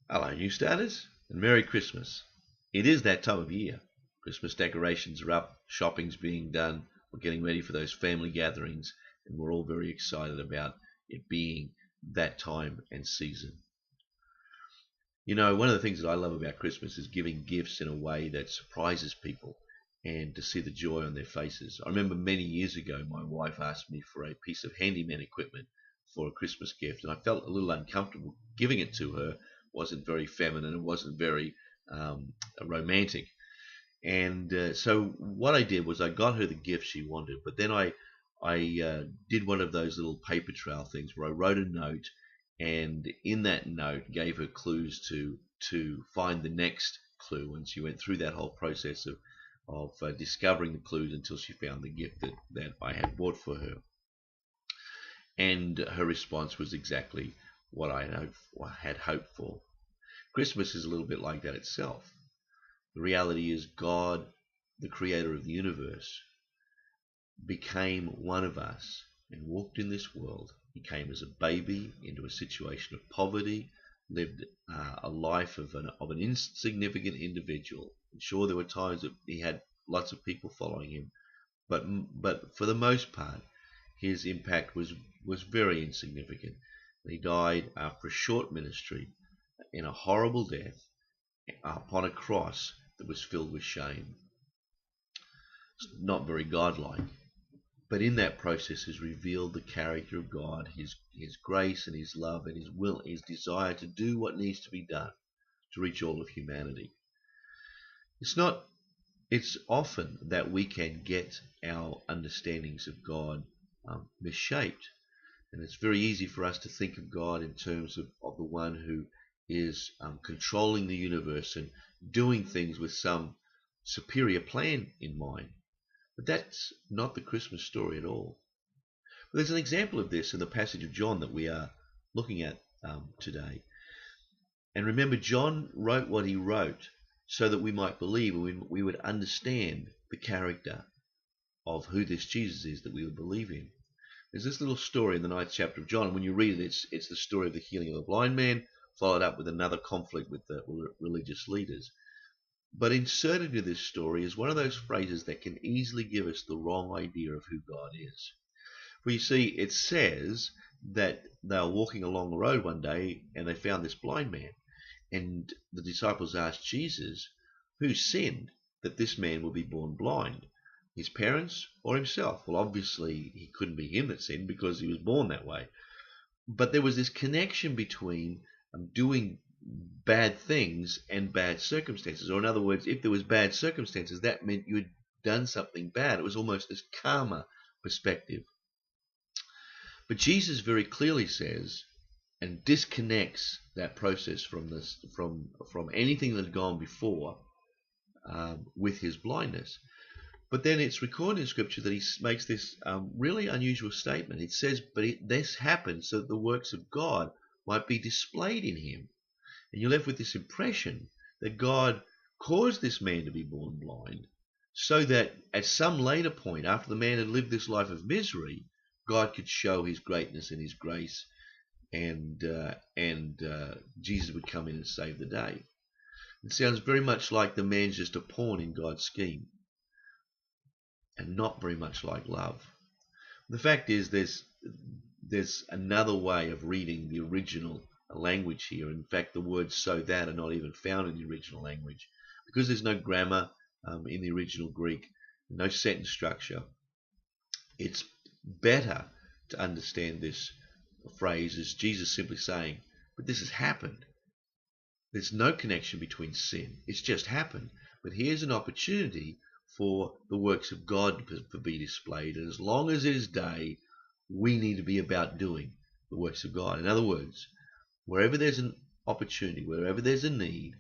Hello, new starters, and Merry Christmas. It is that time of year. Christmas decorations are up, shopping's being done, we're getting ready for those family gatherings, and we're all very excited about it being that time and season. You know, one of the things that I love about Christmas is giving gifts in a way that surprises people and to see the joy on their faces. I remember many years ago, my wife asked me for a piece of handyman equipment for a Christmas gift, and I felt a little uncomfortable giving it to her. It wasn't very feminine, it wasn't very romantic. And so what I did was I got her the gift she wanted, but then I did one of those little paper trail things where I wrote a note, and in that note gave her clues to find the next clue, and she went through that whole process of discovering the clues until she found the gift that I had bought for her. And her response was exactly what I had hoped for. Christmas is a little bit like that itself. The reality is God, the creator of the universe, became one of us and walked in this world. He came as a baby into a situation of poverty, lived a life of an insignificant individual. I'm sure there were times that he had lots of people following him, but for the most part, his impact was very insignificant. He died after a short ministry in a horrible death upon a cross that was filled with shame. It's not very godlike. But in that process is revealed the character of God, his grace and his love and his will, his desire to do what needs to be done to reach all of humanity. It's often that we can get our understandings of God misshaped. And it's very easy for us to think of God in terms of the one who is controlling the universe and doing things with some superior plan in mind. But that's not the Christmas story at all. But there's an example of this in the passage of John that we are looking at today. And remember, John wrote what he wrote so that we might believe and we would understand the character of who this Jesus is that we would believe in. There's this little story in the 9th chapter of John. When you read it, it's the story of the healing of a blind man, followed up with another conflict with the religious leaders. But inserted into this story is one of those phrases that can easily give us the wrong idea of who God is. For you see, it says that they were walking along the road one day and they found this blind man. And the disciples asked Jesus, who sinned that this man would be born blind? His parents or himself? Well, obviously he couldn't be him that sinned because he was born that way. But there was this connection between doing bad things and bad circumstances. Or in other words, if there was bad circumstances, that meant you had done something bad. It was almost this karma perspective. But Jesus very clearly says and disconnects that process from anything that had gone before with his blindness. But then it's recorded in Scripture that he makes this really unusual statement. It says, this happened so that the works of God might be displayed in him. And you're left with this impression that God caused this man to be born blind so that at some later point, after the man had lived this life of misery, God could show his greatness and his grace, and Jesus would come in and save the day. It sounds very much like the man's just a pawn in God's scheme, and not very much like love. The fact is, there's another way of reading the original language here. In fact, the words so that are not even found in the original language because there's no grammar in the original Greek, no sentence structure. It's better to understand this phrase as Jesus simply saying, but this has happened. There's no connection between sin. It's just happened. But here's an opportunity for the works of God to be displayed. And as long as it is day, we need to be about doing the works of God. In other words, wherever there's an opportunity, wherever there's a need,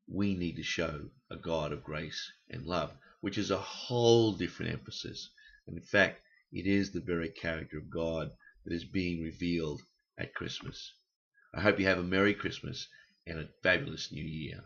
we need to show a God of grace and love, which is a whole different emphasis. And in fact, it is the very character of God that is being revealed at Christmas. I hope you have a Merry Christmas and a fabulous New Year.